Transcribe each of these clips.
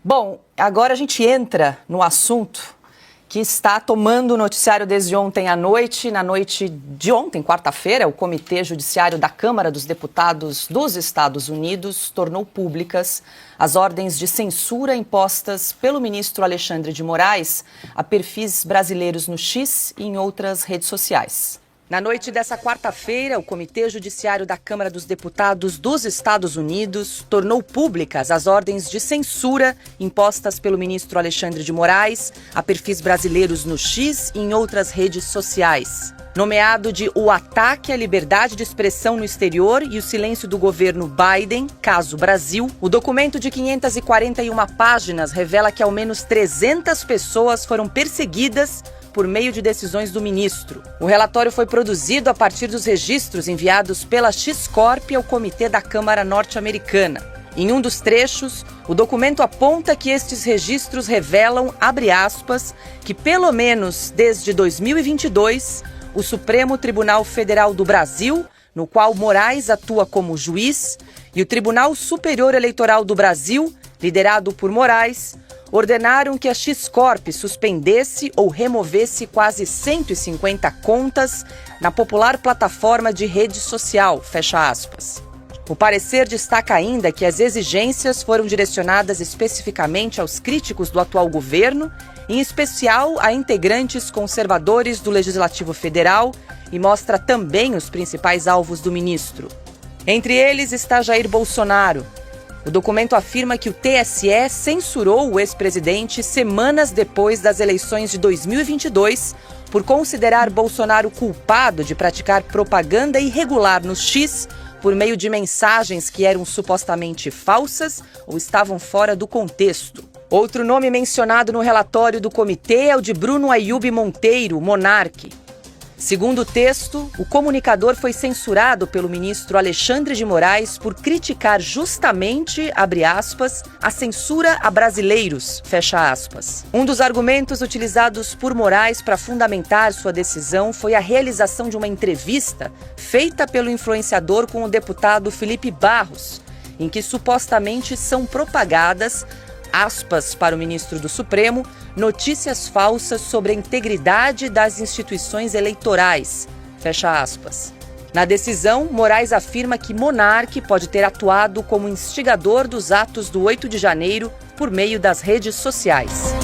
Bom, agora a gente entra no assunto que está tomando o noticiário desde ontem à noite. Na noite de ontem, quarta-feira, o Comitê Judiciário da Câmara dos Deputados dos Estados Unidos tornou públicas as ordens de censura impostas pelo ministro Alexandre de Moraes a perfis brasileiros no X e em outras redes sociais. Na noite dessa quarta-feira, o Comitê Judiciário da Câmara dos Deputados dos Estados Unidos tornou públicas as ordens de censura impostas pelo ministro Alexandre de Moraes a perfis brasileiros no X e em outras redes sociais. Nomeado de O Ataque à Liberdade de Expressão no Exterior e o Silêncio do Governo Biden, caso Brasil, o documento de 541 páginas revela que ao menos 300 pessoas foram perseguidas por meio de decisões do ministro. O relatório foi produzido a partir dos registros enviados pela X-Corp ao Comitê da Câmara Norte-Americana. Em um dos trechos, o documento aponta que estes registros revelam, abre aspas, que pelo menos desde 2022, o Supremo Tribunal Federal do Brasil, no qual Moraes atua como juiz, e o Tribunal Superior Eleitoral do Brasil, liderado por Moraes, ordenaram que a X-Corp suspendesse ou removesse quase 150 contas na popular plataforma de rede social, fecha aspas. O parecer destaca ainda que as exigências foram direcionadas especificamente aos críticos do atual governo, em especial a integrantes conservadores do Legislativo Federal, e mostra também os principais alvos do ministro. Entre eles está Jair Bolsonaro. O documento afirma que o TSE censurou o ex-presidente semanas depois das eleições de 2022 por considerar Bolsonaro culpado de praticar propaganda irregular no X por meio de mensagens que eram supostamente falsas ou estavam fora do contexto. Outro nome mencionado no relatório do comitê é o de Bruno Ayub Monteiro, Monark. Segundo o texto, o comunicador foi censurado pelo ministro Alexandre de Moraes por criticar justamente, abre aspas, a censura a brasileiros, fecha aspas. Um dos argumentos utilizados por Moraes para fundamentar sua decisão foi a realização de uma entrevista feita pelo influenciador com o deputado Felipe Barros, em que supostamente são propagadas, aspas para o ministro do Supremo, notícias falsas sobre a integridade das instituições eleitorais, fecha aspas. Na decisão, Moraes afirma que Monark pode ter atuado como instigador dos atos do 8 de janeiro por meio das redes sociais.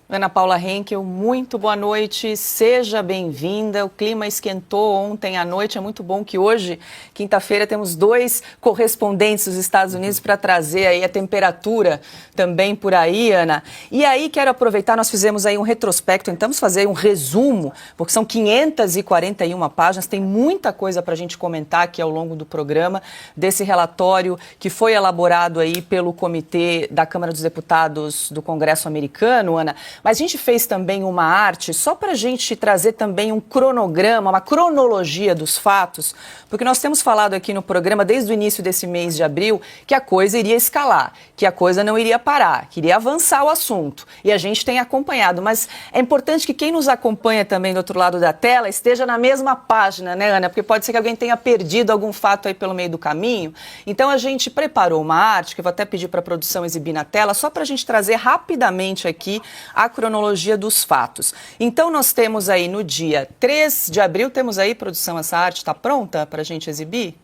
Ana Paula Henkel, muito boa noite, seja bem-vinda. O clima esquentou ontem à noite, é muito bom que hoje, quinta-feira, temos dois correspondentes dos Estados Unidos para trazer aí a temperatura também por aí, Ana. E aí quero aproveitar, nós fizemos aí um retrospecto, tentamos fazer um resumo, porque são 541 páginas, tem muita coisa para a gente comentar aqui ao longo do programa, desse relatório que foi elaborado aí pelo Comitê da Câmara dos Deputados do Congresso americano, Ana. Mas a gente fez também uma arte só para a gente trazer também um cronograma, uma cronologia dos fatos, porque nós temos falado aqui no programa desde o início desse mês de abril que a coisa iria escalar, que a coisa não iria parar, que iria avançar o assunto. E a gente tem acompanhado, mas é importante que quem nos acompanha também do outro lado da tela esteja na mesma página, né, Ana? Porque pode ser que alguém tenha perdido algum fato aí pelo meio do caminho. Então a gente preparou uma arte, que eu vou até pedir para a produção exibir na tela, só para a gente trazer rapidamente aqui a cronologia dos fatos. Então nós temos aí no dia 3 de abril, temos aí, produção, essa arte está pronta para a gente exibir?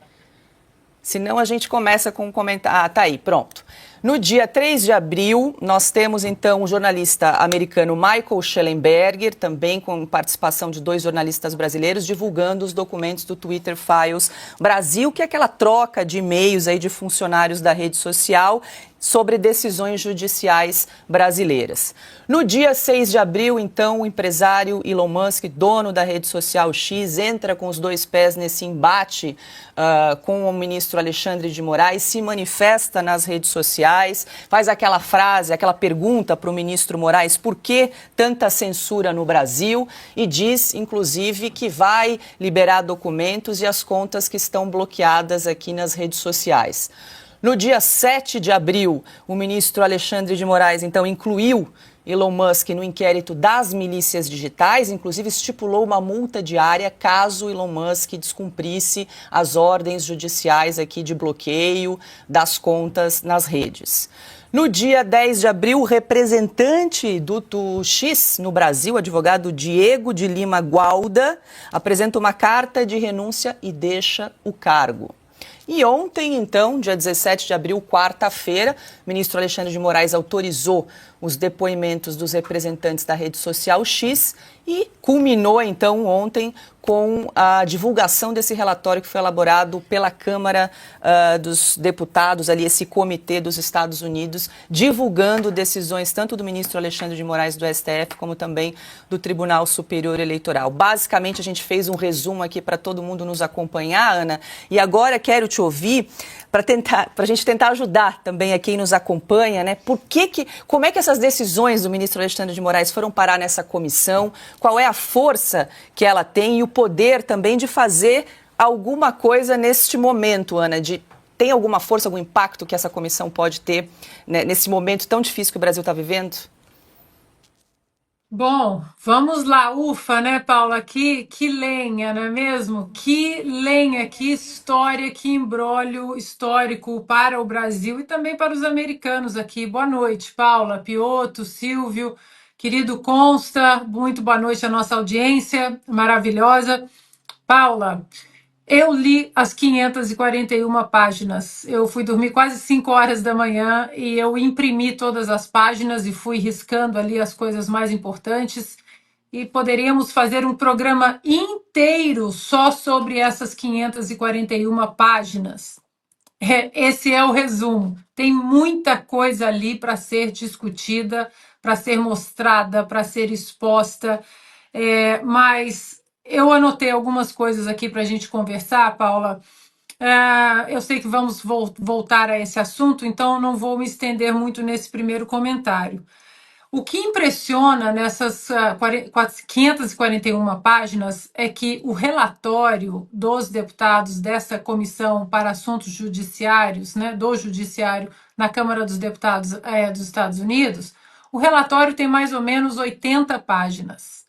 Senão a gente começa com um comentário. Ah, tá aí, pronto. No dia 3 de abril, nós temos então o jornalista americano Michael Shellenberger, também com participação de dois jornalistas brasileiros, divulgando os documentos do Twitter Files Brasil, que é aquela troca de e-mails aí de funcionários da rede social sobre decisões judiciais brasileiras. No dia 6 de abril, então, o empresário Elon Musk, dono da rede social X, entra com os dois pés nesse embate com o ministro Alexandre de Moraes, se manifesta nas redes sociais, faz aquela frase, aquela pergunta para o ministro Moraes, por que tanta censura no Brasil? E diz, inclusive, que vai liberar documentos e as contas que estão bloqueadas aqui nas redes sociais. No dia 7 de abril, o ministro Alexandre de Moraes, então, incluiu Elon Musk no inquérito das milícias digitais, inclusive estipulou uma multa diária caso Elon Musk descumprisse as ordens judiciais aqui de bloqueio das contas nas redes. No dia 10 de abril, o representante do X no Brasil, o advogado Diego de Lima Gualda, apresenta uma carta de renúncia e deixa o cargo. E ontem, então, dia 17 de abril, quarta-feira, o ministro Alexandre de Moraes autorizou os depoimentos dos representantes da rede social X e culminou, então, ontem com a divulgação desse relatório que foi elaborado pela Câmara dos Deputados, ali esse comitê dos Estados Unidos, divulgando decisões tanto do ministro Alexandre de Moraes do STF como também do Tribunal Superior Eleitoral. Basicamente, a gente fez um resumo aqui para todo mundo nos acompanhar, Ana, e agora quero te ouvir para a gente tentar ajudar também a quem nos acompanha, né? Como é que essas decisões do ministro Alexandre de Moraes foram parar nessa comissão? Qual é a força que ela tem e o poder também de fazer alguma coisa neste momento, Ana? Tem alguma força, algum impacto que essa comissão pode ter, né, nesse momento tão difícil que o Brasil está vivendo? Bom, vamos lá, ufa, né, Paula? Que lenha, não é mesmo? Que lenha, que história, que imbróglio histórico para o Brasil e também para os americanos aqui. Boa noite, Paula, Pioto, Silvio, querido Consta, muito boa noite à nossa audiência maravilhosa. Paula, eu li as 541 páginas. Eu fui dormir quase 5 horas da manhã e eu imprimi todas as páginas e fui riscando ali as coisas mais importantes. E poderíamos fazer um programa inteiro só sobre essas 541 páginas. Esse é o resumo. Tem muita coisa ali para ser discutida, para ser mostrada, para ser exposta, mas eu anotei algumas coisas aqui para a gente conversar, Paula. Eu sei que vamos voltar a esse assunto, então não vou me estender muito nesse primeiro comentário. O que impressiona nessas 541 páginas é que o relatório dos deputados dessa comissão para assuntos judiciários, né, do Judiciário na Câmara dos Deputados dos Estados Unidos, o relatório tem mais ou menos 80 páginas.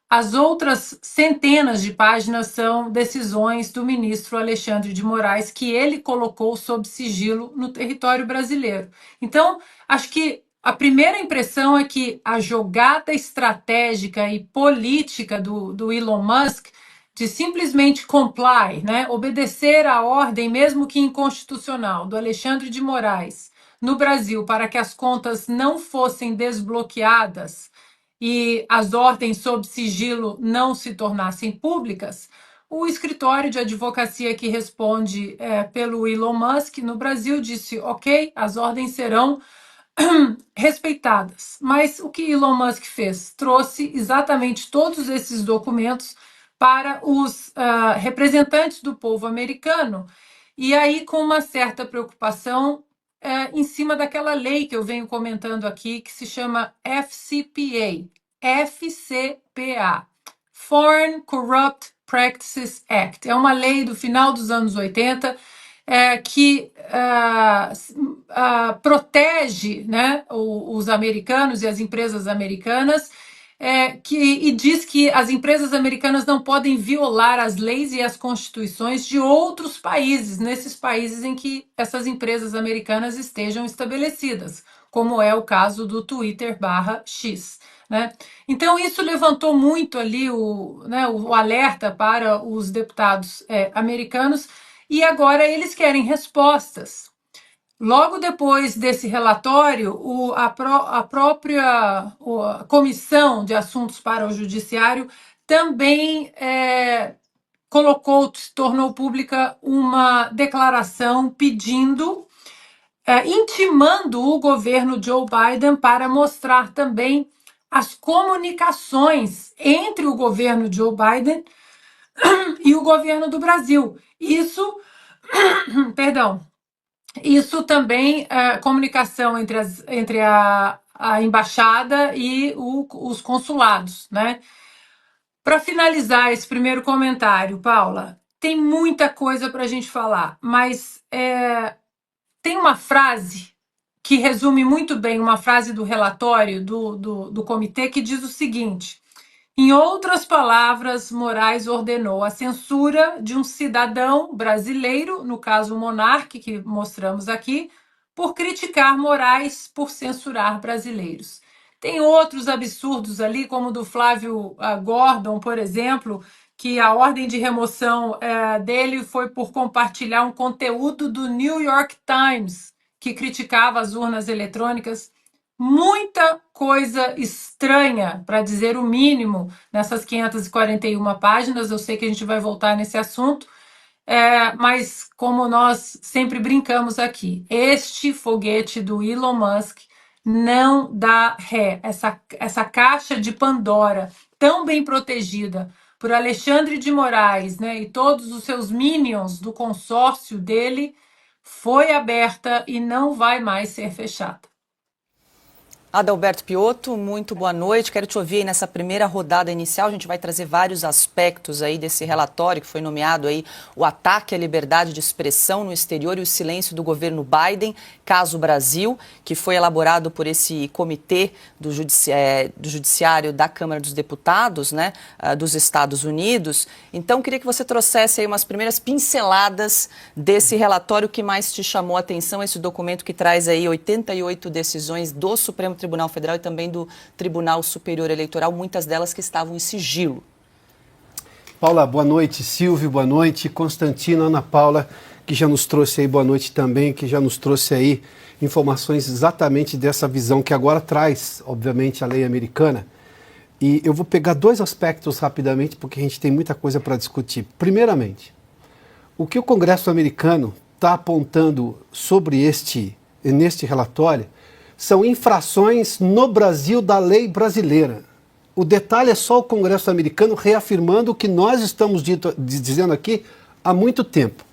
As outras centenas de páginas são decisões do ministro Alexandre de Moraes que ele colocou sob sigilo no território brasileiro. Então, acho que a primeira impressão é que a jogada estratégica e política do Elon Musk de simplesmente comply, né, obedecer à ordem, mesmo que inconstitucional, do Alexandre de Moraes no Brasil para que as contas não fossem desbloqueadas e as ordens sob sigilo não se tornassem públicas, o escritório de advocacia que responde pelo Elon Musk no Brasil disse: ok, as ordens serão respeitadas. Mas o que Elon Musk fez? Trouxe exatamente todos esses documentos para os representantes do povo americano, e aí com uma certa preocupação em cima daquela lei que eu venho comentando aqui, que se chama FCPA, Foreign Corrupt Practices Act. É uma lei do final dos anos 80 que protege, né, os americanos e as empresas americanas, e diz que as empresas americanas não podem violar as leis e as constituições de outros países, nesses países em que essas empresas americanas estejam estabelecidas, como é o caso do Twitter/X. Né? Então, isso levantou muito ali o alerta para os deputados americanos, e agora eles querem respostas. Logo depois desse relatório, a própria Comissão de Assuntos para o Judiciário também tornou pública uma declaração pedindo, intimando o governo Joe Biden para mostrar também as comunicações entre o governo Joe Biden e o governo do Brasil. Isso, perdão, isso também é comunicação entre a embaixada e os consulados, né? Para finalizar esse primeiro comentário, Paula, tem muita coisa para a gente falar, mas tem uma frase que resume muito bem, uma frase do relatório do comitê, que diz o seguinte: em outras palavras, Moraes ordenou a censura de um cidadão brasileiro, no caso o Monark, que mostramos aqui, por criticar Moraes por censurar brasileiros. Tem outros absurdos ali, como o do Flávio Gordon, por exemplo, que a ordem de remoção dele foi por compartilhar um conteúdo do New York Times, que criticava as urnas eletrônicas. Muita coisa estranha, para dizer o mínimo, nessas 541 páginas. Eu sei que a gente vai voltar nesse assunto, mas como nós sempre brincamos aqui, este foguete do Elon Musk não dá ré. Essa caixa de Pandora, tão bem protegida por Alexandre de Moraes, né, e todos os seus minions do consórcio dele, foi aberta e não vai mais ser fechada. Adalberto Piotto, muito boa noite. Quero te ouvir aí nessa primeira rodada inicial. A gente vai trazer vários aspectos aí desse relatório que foi nomeado aí o ataque à liberdade de expressão no exterior e o silêncio do governo Biden, caso Brasil, que foi elaborado por esse comitê do Judiciário da Câmara dos Deputados, né, dos Estados Unidos. Então, queria que você trouxesse aí umas primeiras pinceladas desse relatório. Que mais te chamou a atenção, esse documento que traz aí 88 decisões do Supremo Tribunal Federal e também do Tribunal Superior Eleitoral, muitas delas que estavam em sigilo. Paula, boa noite. Silvio, boa noite. Constantino, Ana Paula, que já nos trouxe aí, boa noite também, que já nos trouxe aí informações exatamente dessa visão que agora traz, obviamente, a lei americana. E eu vou pegar dois aspectos rapidamente, porque a gente tem muita coisa para discutir. Primeiramente, o que o Congresso americano está apontando sobre neste relatório são infrações no Brasil da lei brasileira. O detalhe é só o Congresso americano reafirmando o que nós estamos dizendo aqui há muito tempo.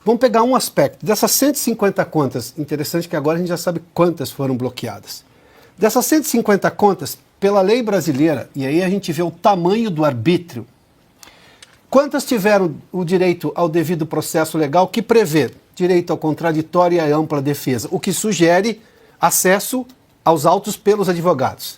Vamos pegar um aspecto. Dessas 150 contas, interessante que agora a gente já sabe quantas foram bloqueadas. Dessas 150 contas, pela lei brasileira, e aí a gente vê o tamanho do arbítrio, quantas tiveram o direito ao devido processo legal que prevê direito ao contraditório e à ampla defesa, o que sugere acesso aos autos pelos advogados.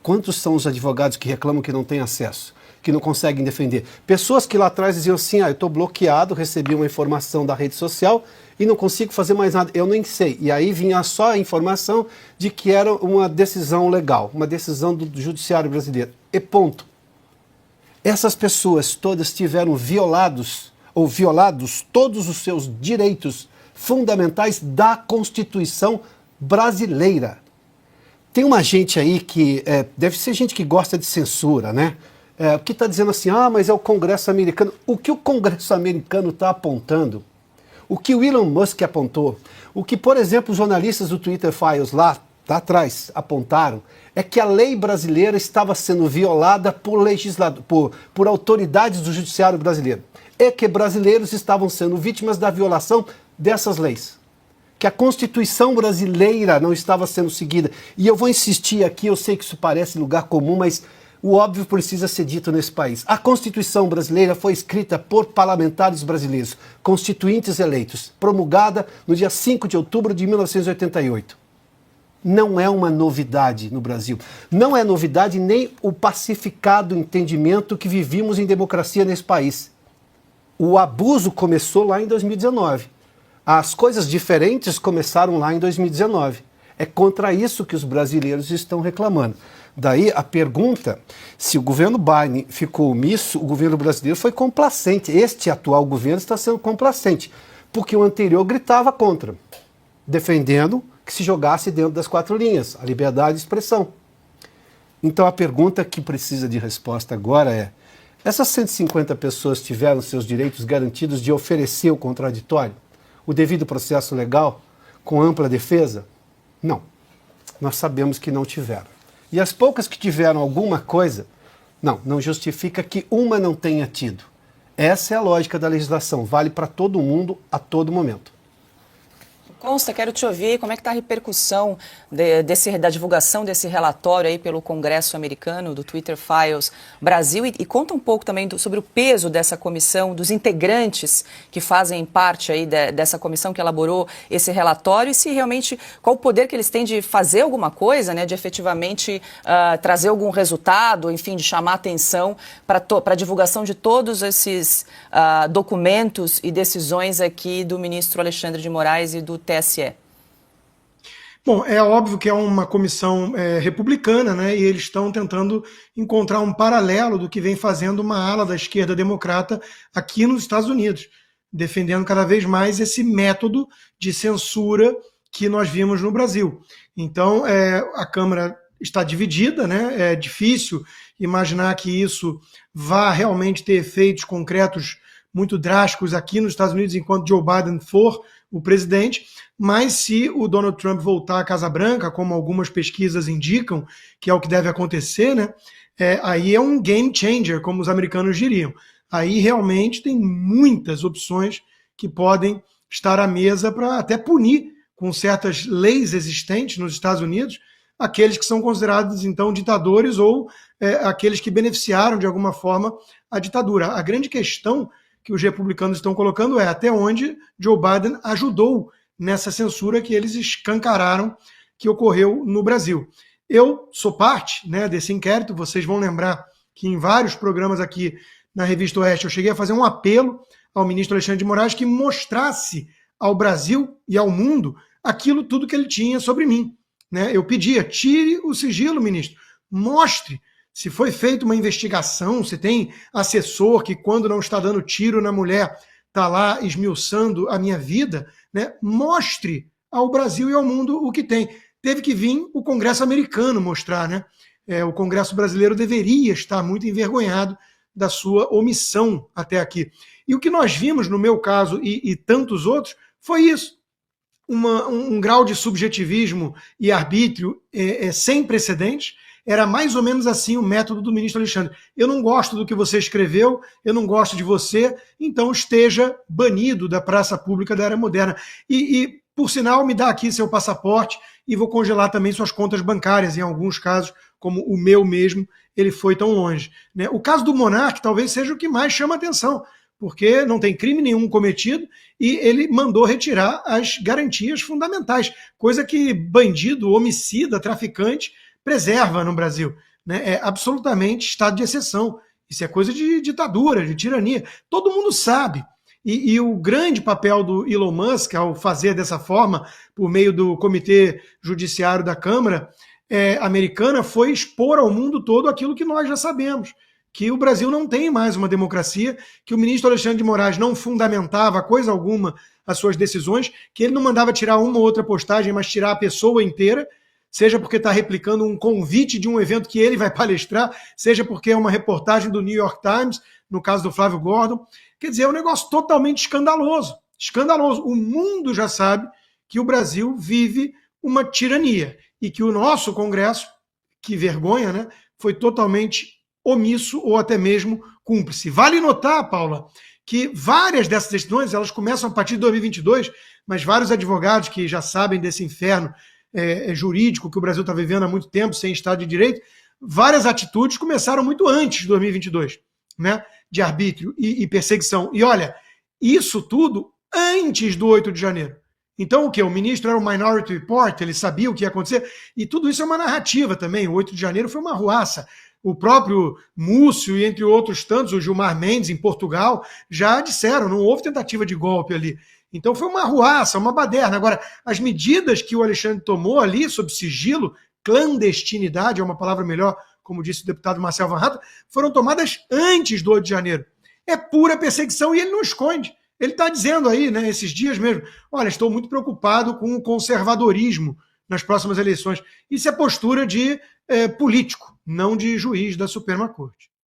Quantos são os advogados que reclamam que não têm acesso, que não conseguem defender? Pessoas que lá atrás diziam assim, eu estou bloqueado, recebi uma informação da rede social e não consigo fazer mais nada, eu nem sei. E aí vinha só a informação de que era uma decisão legal, uma decisão do judiciário brasileiro. E ponto. Essas pessoas todas tiveram violados todos os seus direitos fundamentais da Constituição brasileira. Tem uma gente aí que, deve ser gente que gosta de censura, né? Que está dizendo assim, mas é o Congresso americano. O que o Congresso americano está apontando, o que o Elon Musk apontou, o que, por exemplo, os jornalistas do Twitter Files lá atrás apontaram, é que a lei brasileira estava sendo violada por autoridades do judiciário brasileiro. E que brasileiros estavam sendo vítimas da violação dessas leis. Que a Constituição brasileira não estava sendo seguida. E eu vou insistir aqui, eu sei que isso parece lugar comum, mas o óbvio precisa ser dito nesse país. A Constituição brasileira foi escrita por parlamentares brasileiros, constituintes eleitos, promulgada no dia 5 de outubro de 1988. Não é uma novidade no Brasil. Não é novidade nem o pacificado entendimento que vivíamos em democracia nesse país. O abuso começou lá em 2019. As coisas diferentes começaram lá em 2019. É contra isso que os brasileiros estão reclamando. Daí a pergunta, se o governo Biden ficou omisso, o governo brasileiro foi complacente. Este atual governo está sendo complacente, porque o anterior gritava contra, defendendo que se jogasse dentro das 4 linhas, a liberdade de expressão. Então a pergunta que precisa de resposta agora é, essas 150 pessoas tiveram seus direitos garantidos de oferecer o contraditório? O devido processo legal, com ampla defesa? Não. Nós sabemos que não tiveram. E as poucas que tiveram alguma coisa, não justifica que uma não tenha tido. Essa é a lógica da legislação, vale para todo mundo, a todo momento. Consta, quero te ouvir, como é que está a repercussão da divulgação desse relatório aí pelo Congresso americano, do Twitter Files Brasil, e conta um pouco também sobre o peso dessa comissão, dos integrantes que fazem parte aí dessa comissão que elaborou esse relatório, e se realmente, qual o poder que eles têm de fazer alguma coisa, né, de efetivamente trazer algum resultado, enfim, de chamar atenção para a divulgação de todos esses documentos e decisões aqui do ministro Alexandre de Moraes e do TSE. Bom, é óbvio que é uma comissão republicana, né, e eles estão tentando encontrar um paralelo do que vem fazendo uma ala da esquerda democrata aqui nos Estados Unidos, defendendo cada vez mais esse método de censura que nós vimos no Brasil. Então, a Câmara está dividida, né, é difícil imaginar que isso vá realmente ter efeitos concretos muito drásticos aqui nos Estados Unidos enquanto Joe Biden for o presidente, mas se o Donald Trump voltar à Casa Branca, como algumas pesquisas indicam, que é o que deve acontecer, né, aí é um game changer, como os americanos diriam. Aí realmente tem muitas opções que podem estar à mesa para até punir com certas leis existentes nos Estados Unidos aqueles que são considerados, então, ditadores ou aqueles que beneficiaram, de alguma forma, a ditadura. A grande questão que os republicanos estão colocando é até onde Joe Biden ajudou nessa censura que eles escancararam que ocorreu no Brasil. Eu sou parte, né, desse inquérito, vocês vão lembrar que em vários programas aqui na Revista Oeste eu cheguei a fazer um apelo ao ministro Alexandre de Moraes que mostrasse ao Brasil e ao mundo aquilo tudo que ele tinha sobre mim. Né? Eu pedia, tire o sigilo, ministro, mostre se foi feita uma investigação, se tem assessor que, quando não está dando tiro na mulher, está lá esmiuçando a minha vida, né? Mostre ao Brasil e ao mundo o que tem. Teve que vir o Congresso americano mostrar, né? O Congresso brasileiro deveria estar muito envergonhado da sua omissão até aqui. E o que nós vimos, no meu caso e tantos outros, foi isso. Um grau de subjetivismo e arbítrio sem precedentes. Era mais ou menos assim o método do ministro Alexandre. Eu não gosto do que você escreveu, eu não gosto de você, então esteja banido da praça pública da era moderna. E por sinal, me dá aqui seu passaporte e vou congelar também suas contas bancárias, em alguns casos, como o meu mesmo, ele foi tão longe. Né? O caso do Monark talvez seja o que mais chama atenção, porque não tem crime nenhum cometido e ele mandou retirar as garantias fundamentais, coisa que bandido, homicida, traficante preserva no Brasil. Né? É absolutamente estado de exceção. Isso é coisa de ditadura, de tirania. Todo mundo sabe. E o grande papel do Elon Musk, ao fazer dessa forma, por meio do Comitê Judiciário da Câmara americana, foi expor ao mundo todo aquilo que nós já sabemos, que o Brasil não tem mais uma democracia, que o ministro Alexandre de Moraes não fundamentava coisa alguma as suas decisões, que ele não mandava tirar uma ou outra postagem, mas tirar a pessoa inteira, seja porque está replicando um convite de um evento que ele vai palestrar, seja porque é uma reportagem do New York Times, no caso do Flávio Gordon. Quer dizer, é um negócio totalmente escandaloso. Escandaloso. O mundo já sabe que o Brasil vive uma tirania e que o nosso Congresso, que vergonha, né, foi totalmente omisso ou até mesmo cúmplice. Vale notar, Paula, que várias dessas decisões, elas começam a partir de 2022, mas vários advogados que já sabem desse inferno jurídico que o Brasil está vivendo há muito tempo, sem Estado de Direito, várias atitudes começaram muito antes de 2022, né, de arbítrio e perseguição. E olha, isso tudo antes do 8 de janeiro. Então o quê? O ministro era um Minority Report, ele sabia o que ia acontecer, e tudo isso é uma narrativa também. O 8 de janeiro foi uma arruaça. O próprio Múcio e entre outros tantos, o Gilmar Mendes em Portugal, já disseram, não houve tentativa de golpe ali. Então foi uma arruaça, uma baderna. Agora, as medidas que o Alexandre tomou ali, sob sigilo, clandestinidade é uma palavra melhor, como disse o deputado Marcel Van Hatten, foram tomadas antes do 8 de janeiro. É pura perseguição e ele não esconde. Ele está dizendo aí, né, esses dias mesmo, olha, estou muito preocupado com o conservadorismo nas próximas eleições. Isso é postura de político, não de juiz da Suprema Corte.